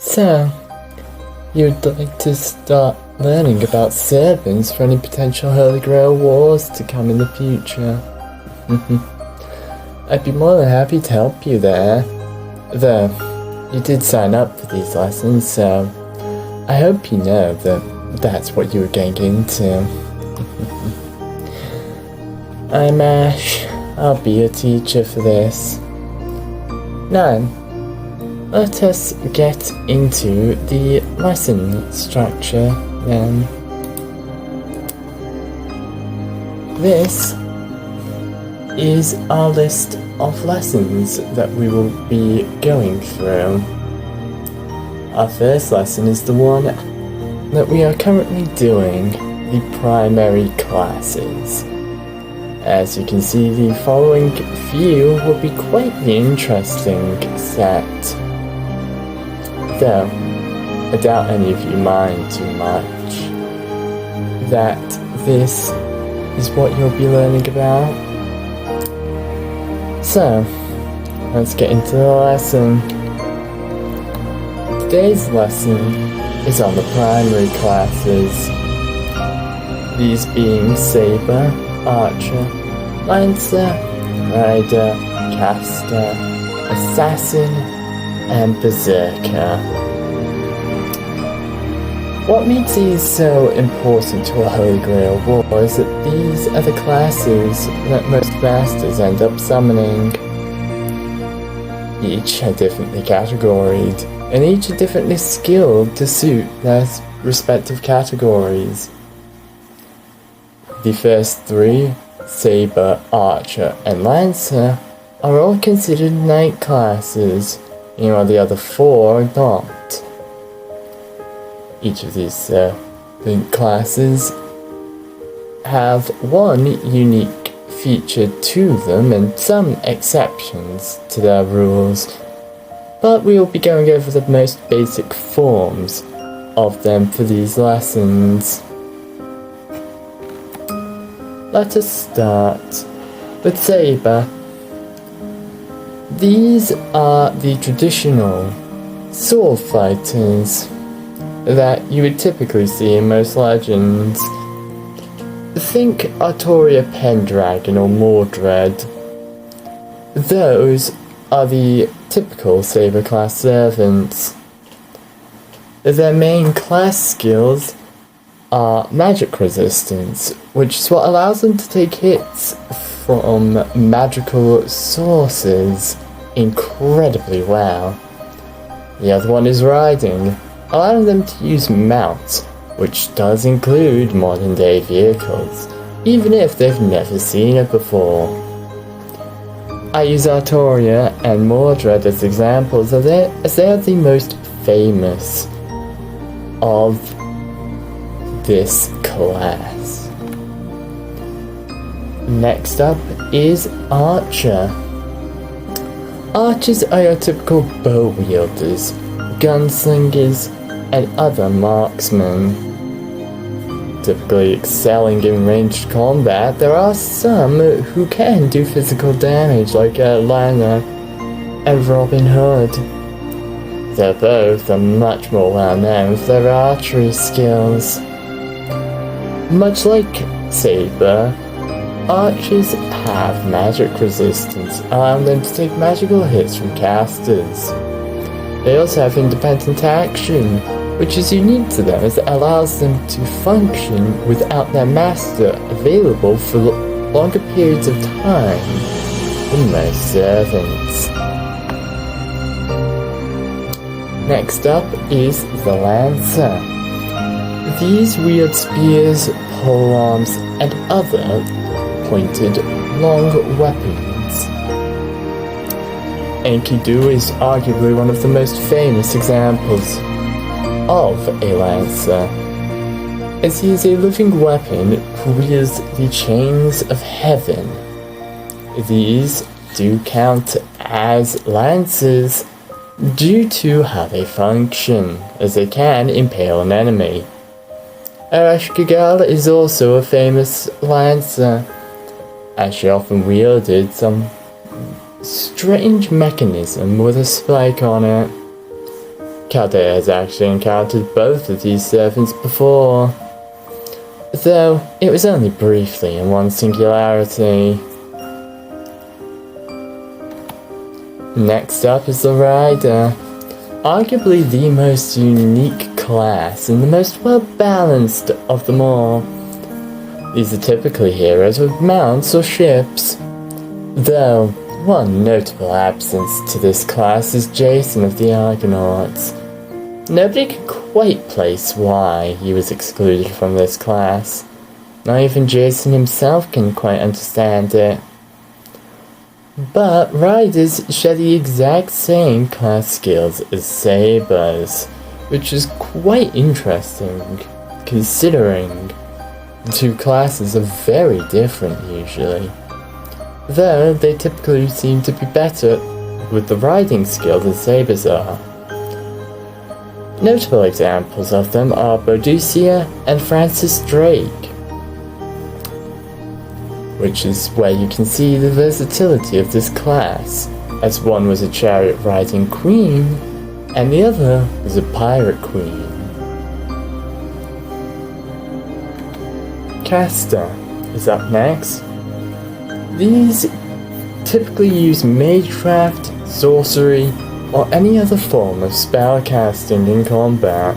So, you'd like to start learning about servants for any potential Holy Grail wars to come in the future. I'd be more than happy to help you there. Though, you did sign up for these lessons, so I hope you know that that's what you were getting into. I'm Ash. I'll be your teacher for this. Now, let us get into the lesson structure then. This is our list of lessons that we will be going through. Our first lesson is the one that we are currently doing, the primary classes. As you can see, the following few will be quite the interesting set. Though, I doubt any of you mind too much that this is what you'll be learning about. So, let's get into the lesson. Today's lesson is on the primary classes, these being Saber, Archer, Lancer, Rider, Caster, Assassin, and Berserker. What makes these so important to a Holy Grail war is that these are the classes that most masters end up summoning. Each are differently categoried, and each are differently skilled to suit their respective categories. The first three, Saber, Archer, and Lancer, are all considered knight classes, while the other four are not. Each of these classes have one unique feature to them and some exceptions to their rules, but we will be going over the most basic forms of them for these lessons. Let us start with Saber. These are the traditional sword fighters that you would typically see in most legends. Think Artoria Pendragon or Mordred. Those are the typical Saber class servants. Their main class skills are magic resistance, which is what allows them to take hits from magical sources incredibly well. The other one is riding, allowing them to use mounts, which does include modern day vehicles, even if they've never seen it before. I use Artoria and Mordred as examples as they are the most famous of this class. Next up is Archer. Archers are your typical bow wielders, gunslingers, and other marksmen. Typically excelling in ranged combat, there are some who can do physical damage, like Lana and Robin Hood. Though both are much more well known for their archery skills. Much like Saber, archers have magic resistance, allowing them to take magical hits from casters. They also have independent action, which is unique to them as it allows them to function without their master available for longer periods of time than most servants. Next up is the Lancer. These wield spears, polearms, and other pointed long weapons. Enkidu is arguably one of the most famous examples of a Lancer, as he is a living weapon who wields the chains of heaven. These do count as Lancers due to how they function, as they can impale an enemy. Ereshkigal is also a famous Lancer, as she often wielded some strange mechanism with a spike on it. Chaldea has actually encountered both of these servants before, though it was only briefly in one singularity. Next up is the Rider, arguably the most unique class and the most well-balanced of them all. These are typically heroes with mounts or ships, though one notable absence to this class is Jason of the Argonauts. Nobody can quite place why he was excluded from this class. Not even Jason himself can quite understand it. But Riders share the exact same class skills as Sabers, which is quite interesting, considering the two classes are very different usually. Though they typically seem to be better with the riding skill than Sabers are. Notable examples of them are Boadicea and Francis Drake, which is where you can see the versatility of this class, as one was a chariot riding queen and the other was a pirate queen. Caster is up next. These typically use magecraft, sorcery, or any other form of spell casting in combat.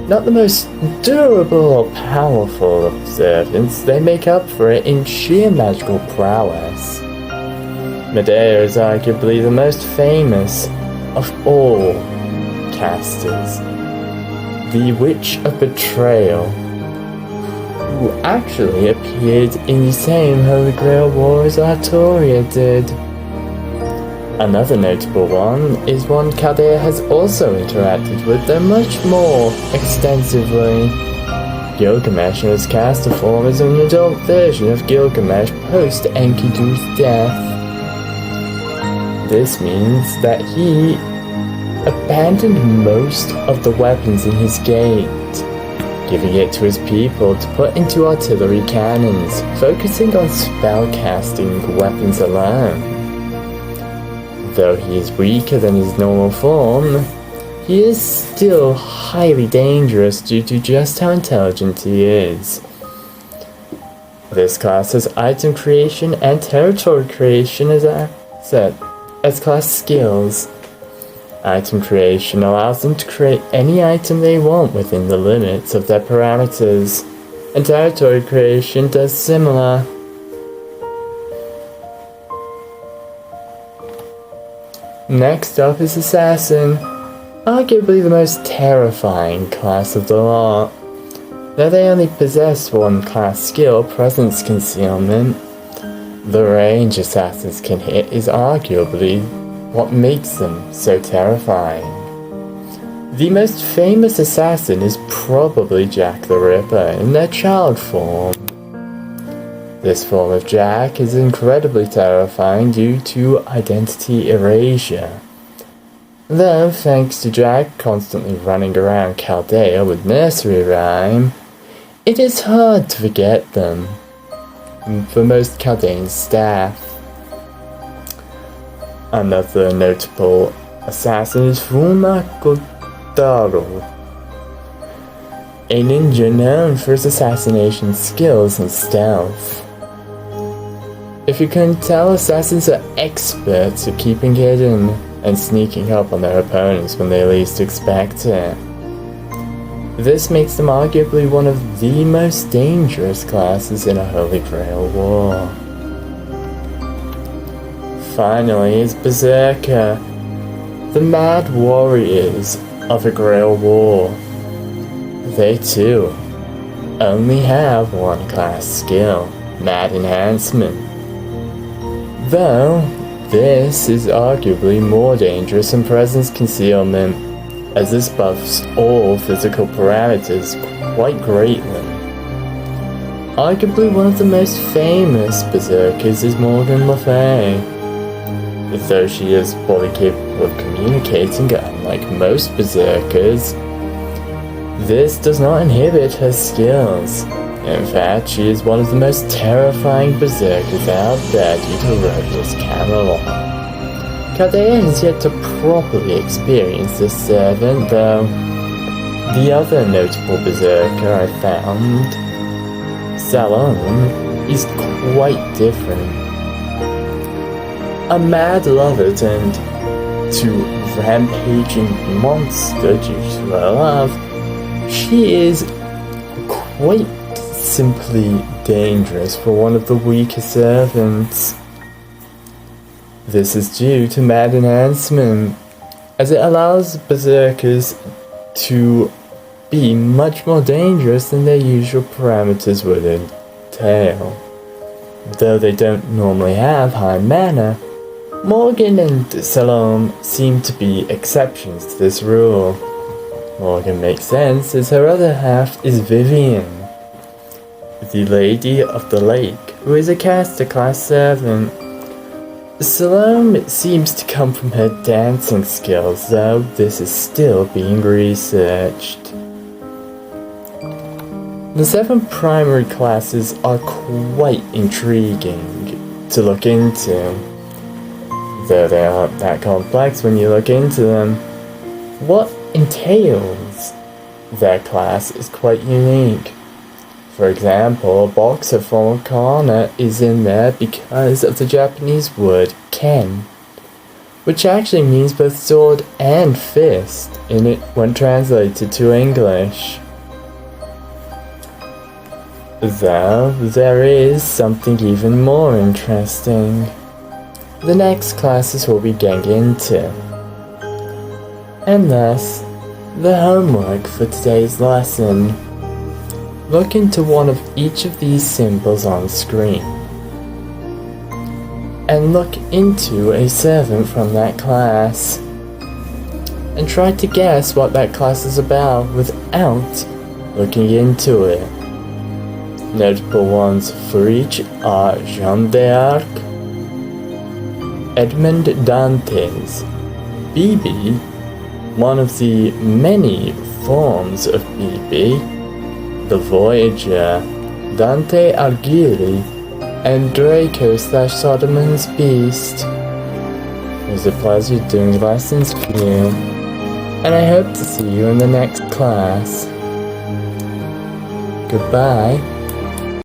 Not the most durable or powerful of servants, they make up for it in sheer magical prowess. Videa is arguably the most famous of all casters, the Witch of Betrayal, who actually appeared in the same Holy Grail War as Artoria did. Another notable one is one Chaldea has also interacted with, though much more extensively. Gilgamesh in his caster form is an adult version of Gilgamesh post Enkidu's death. This means that he abandoned most of the weapons in his gate, giving it to his people to put into artillery cannons, focusing on spellcasting weapons alone. Though he is weaker than his normal form, he is still highly dangerous due to just how intelligent he is. This class has item creation and territory creation as class skills. Item creation allows them to create any item they want within the limits of their parameters, and territory creation does similar. Next up is Assassin, arguably the most terrifying class of the lot. Though they only possess one class skill, Presence Concealment, the range assassins can hit is arguably what makes them so terrifying. The most famous assassin is probably Jack the Ripper in their child form. This form of Jack is incredibly terrifying due to identity erasure. Though, thanks to Jack constantly running around Chaldea with nursery rhyme, it is hard to forget them for most Chaldean staff. Another notable assassin is Fuma Kodaro, a ninja known for his assassination skills and stealth. If you can tell, assassins are experts at keeping hidden and sneaking up on their opponents when they least expect it. This makes them arguably one of the most dangerous classes in a Holy Grail war. Finally is Berserker, the mad warriors of a Grail war. They too only have one class skill, Mad Enhancement. Though, this is arguably more dangerous than Presence Concealment, as this buffs all physical parameters quite greatly. Arguably one of the most famous Berserkers is Morgan Le Fay. Though she is fully capable of communicating, unlike most Berserkers, this does not inhibit her skills. In fact, she is one of the most terrifying berserkers out there due to Rogueless Camelot. Chaldea has yet to properly experience this servant, though the other notable berserker I found, Salome, is quite different. A mad lover turned to rampaging monster due to her love, she is quite simply dangerous for one of the weaker servants. This is due to mad enhancement, as it allows berserkers to be much more dangerous than their usual parameters would entail. Though they don't normally have high mana, Morgan and Salome seem to be exceptions to this rule. Morgan makes sense as her other half is Vivian, the Lady of the Lake, who is a caster class servant. Salome seems to come from her dancing skills, though this is still being researched. The 7 primary classes are quite intriguing to look into, though they aren't that complex when you look into them. What entails their class is quite unique. For example, a boxer from Kana is in there because of the Japanese word ken, which actually means both sword and fist in it when translated to English. Though there is something even more interesting. The next classes we'll be getting into. And thus, the homework for today's lesson. Look into one of each of these symbols on screen, and look into a servant from that class, and try to guess what that class is about without looking into it. Notable ones for each are Jeanne d'Arc, Edmond Dantes, BB, one of the many forms of BB, the Voyager, Dante Alighieri, and Draco/Sodomon's Beast. It was a pleasure doing lessons for you, and I hope to see you in the next class. Goodbye.